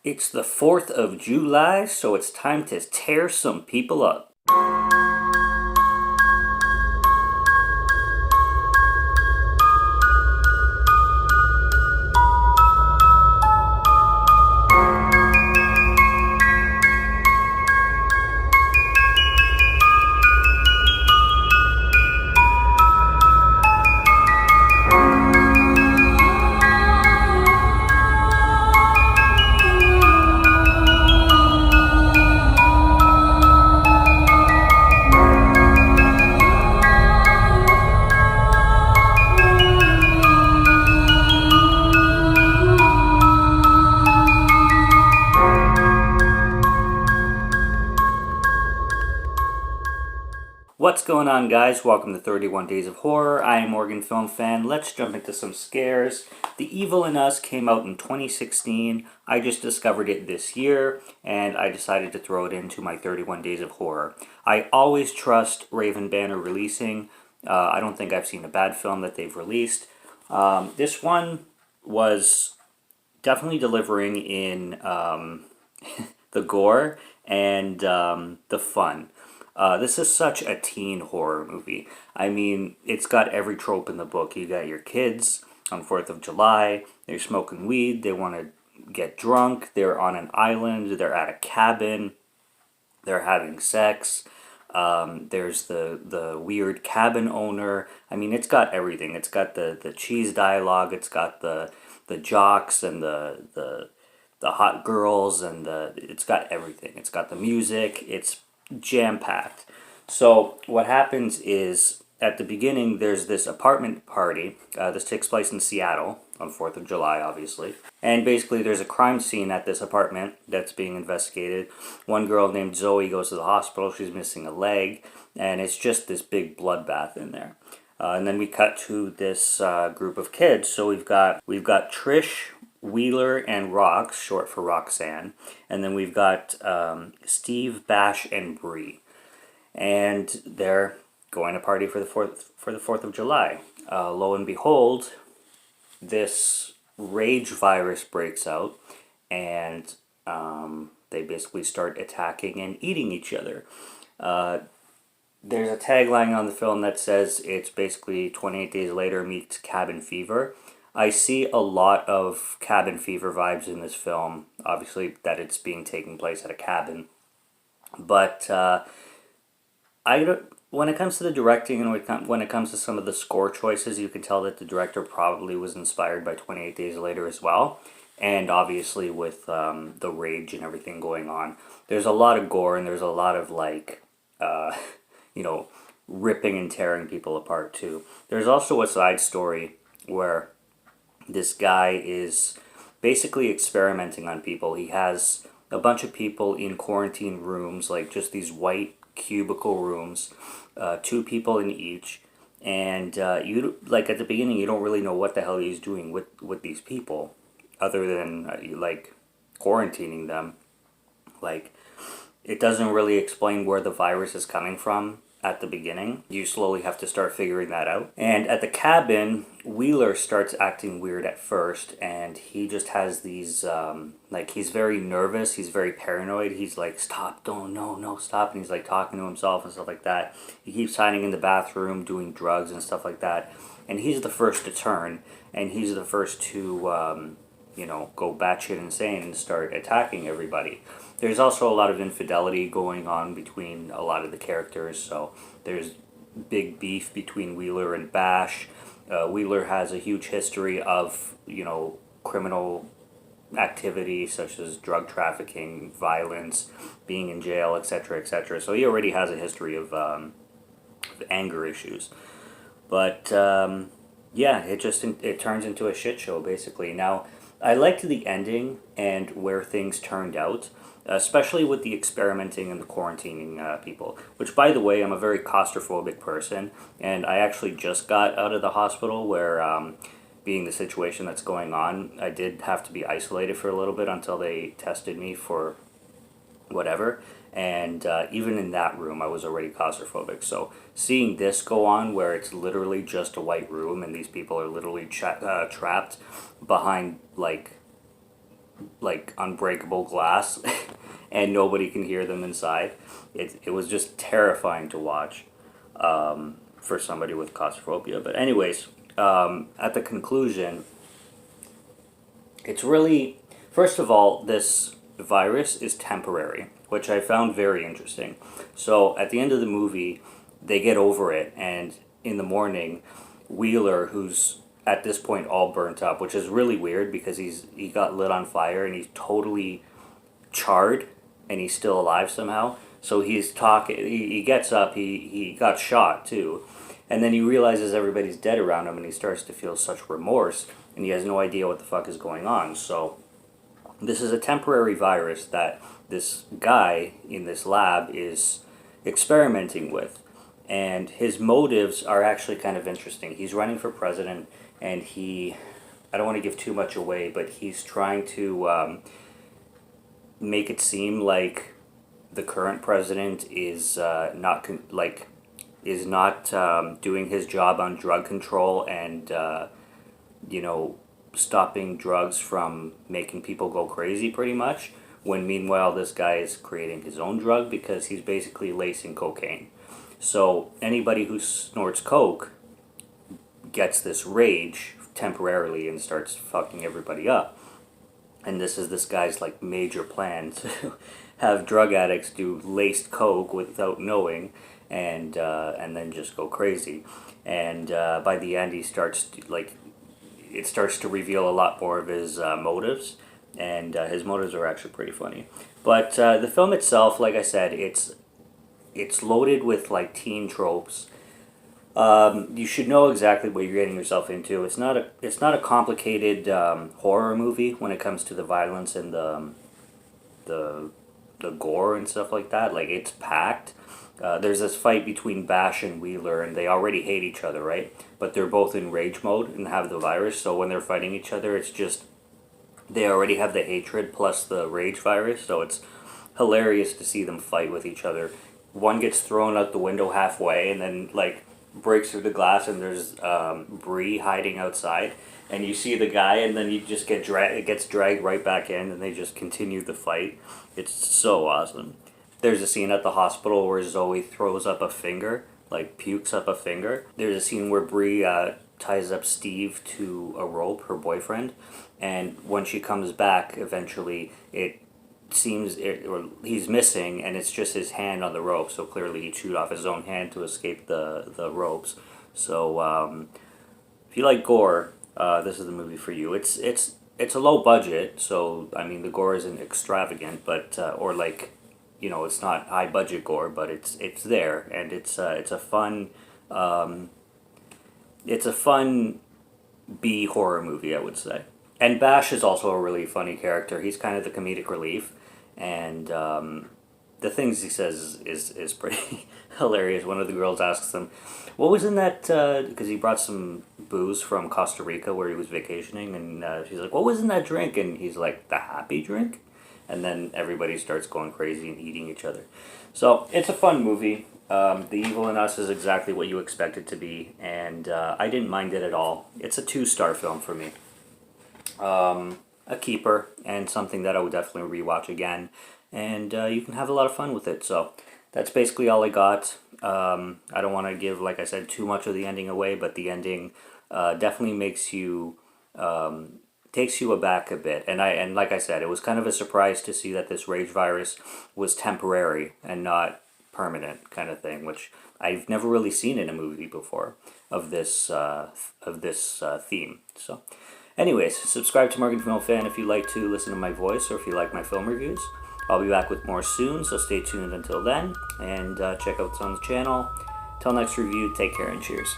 It's the 4th of July, so it's time to tear some people up. What's going on, guys? Welcome to 31 Days of Horror. I am Morgan Film Fan. Let's jump into some scares. The Evil in Us came out in 2016. I just discovered it this year, and I decided to throw it into my 31 Days of Horror. I always trust Raven Banner releasing. I don't think I've seen a bad film that they've released. This one was definitely delivering in the gore and the fun. This is such a teen horror movie. I mean, it's got every trope in the book. You got your kids on 4th of July, they're smoking weed, they want to get drunk, they're on an island, they're at a cabin, they're having sex. There's the weird cabin owner. I mean, it's got everything. It's got the cheese dialogue, it's got the jocks and the hot girls, and it's got everything. It's got the music. It's jam-packed. So what happens is, at the beginning, there's this apartment party. This takes place in Seattle on 4th of July, obviously. And basically there's a crime scene at this apartment that's being investigated. One girl named Zoe goes to the hospital. She's missing a leg. And it's just this big bloodbath in there. And then we cut to this group of kids. So we've got Trish, Wheeler, and Rox, short for Roxanne, and then we've got Steve, Bash, and Bree, and they're going to party for the 4th of July. Lo and behold, this rage virus breaks out, and they basically start attacking and eating each other. There's a tagline on the film that says it's basically 28 Days Later meets Cabin Fever. I see a lot of cabin fever vibes in this film. Obviously, that it's being taken place at a cabin, but when it comes to the directing and when it comes to some of the score choices, you can tell that the director probably was inspired by 28 Days Later as well, and obviously with the rage and everything going on. There's a lot of gore and there's a lot of you know, ripping and tearing people apart too. There's also a side story where this guy is basically experimenting on people. He has a bunch of people in quarantine rooms, like just these white cubicle rooms, 2 people in each, and you like at the beginning you don't really know what the hell he's doing with these people, other than like quarantining them. Like, it doesn't really explain where the virus is coming from at the beginning. You slowly have to start figuring that out. And at the cabin, Wheeler starts acting weird at first, and he just has these, like, he's very nervous, he's very paranoid, he's like, stop, don't, no, stop, and he's like talking to himself and stuff like that. He keeps hiding in the bathroom, doing drugs and stuff like that, and he's the first to turn, and he's the first to, you know, go batshit insane and start attacking everybody. There's also a lot of infidelity going on between a lot of the characters, so there's big beef between Wheeler and Bash. Wheeler has a huge history of, you know, criminal activity such as drug trafficking, violence, being in jail, etc., etc. So he already has a history of anger issues. But yeah, it turns into a shit show basically. Now, I liked the ending and where things turned out, especially with the experimenting and the quarantining people. Which, by the way, I'm a very claustrophobic person, and I actually just got out of the hospital where, being the situation that's going on, I did have to be isolated for a little bit until they tested me for whatever. And even in that room, I was already claustrophobic. So seeing this go on, where it's literally just a white room and these people are literally trapped behind like like unbreakable glass, and nobody can hear them inside. It was just terrifying to watch, for somebody with claustrophobia. But anyways, at the conclusion, it's really, first of all, this virus is temporary, which I found very interesting. So at the end of the movie, they get over it, and in the morning, Wheeler, who's at this point all burnt up, which is really weird because he got lit on fire and he's totally charred, and he's still alive somehow. So he's talking. He gets up. He got shot too, and then he realizes everybody's dead around him, and he starts to feel such remorse, and he has no idea what the fuck is going on. So this is a temporary virus that this guy in this lab is experimenting with. And his motives are actually kind of interesting. He's running for president, and I don't want to give too much away, but he's trying to make it seem like the current president is not doing his job on drug control and you know, stopping drugs from making people go crazy, pretty much, when meanwhile this guy is creating his own drug because he's basically lacing cocaine. So anybody who snorts coke gets this rage temporarily and starts fucking everybody up. And this is this guy's like major plan to have drug addicts do laced coke without knowing, and then just go crazy. And by the end, he starts to, it starts to reveal a lot more of his motives, and his motives are actually pretty funny. But the film itself, like I said, it's loaded with like teen tropes. You should know exactly what you're getting yourself into. It's not a complicated horror movie when it comes to the violence and the gore and stuff like that. Like, it's packed. There's this fight between Bash and Wheeler, and they already hate each other, right? But they're both in rage mode and have the virus, so when they're fighting each other, it's just, they already have the hatred plus the rage virus, so it's hilarious to see them fight with each other. One gets thrown out the window halfway, and then, like, breaks through the glass, and there's Bree hiding outside, and you see the guy, and then you just it gets dragged right back in, and they just continue the fight. It's so awesome. There's a scene at the hospital where Zoe throws up a finger, like pukes up a finger. There's a scene where Bree ties up Steve to a rope, her boyfriend, and when she comes back, eventually he's missing, and it's just his hand on the rope. So clearly he chewed off his own hand to escape the ropes. So if you like gore, this is the movie for you. It's a low budget, so I mean the gore isn't extravagant, but or like, you know, it's not high budget gore, but it's there, and it's a fun B horror movie, I would say. And Bash is also a really funny character. He's kind of the comedic relief, and the things he says is pretty hilarious. One of the girls asks him, "What was in that?" Because he brought some booze from Costa Rica where he was vacationing, and she's like, "What was in that drink?" And he's like, "The happy drink." And then everybody starts going crazy and eating each other. So it's a fun movie. The Evil in Us is exactly what you expect it to be, and I didn't mind it at all. It's a 2-star film for me. A keeper, and something that I would definitely rewatch again. And you can have a lot of fun with it. So that's basically all I got. I don't want to give, like I said, too much of the ending away, but the ending definitely makes you... takes you aback a bit, and like I said, it was kind of a surprise to see that this rage virus was temporary and not permanent, kind of thing, which I've never really seen in a movie before of this theme. So, anyways, subscribe to Morgan Film Fan if you like to listen to my voice, or if you like my film reviews. I'll be back with more soon, so stay tuned until then, and check out what's on the channel. Till next review, take care and cheers.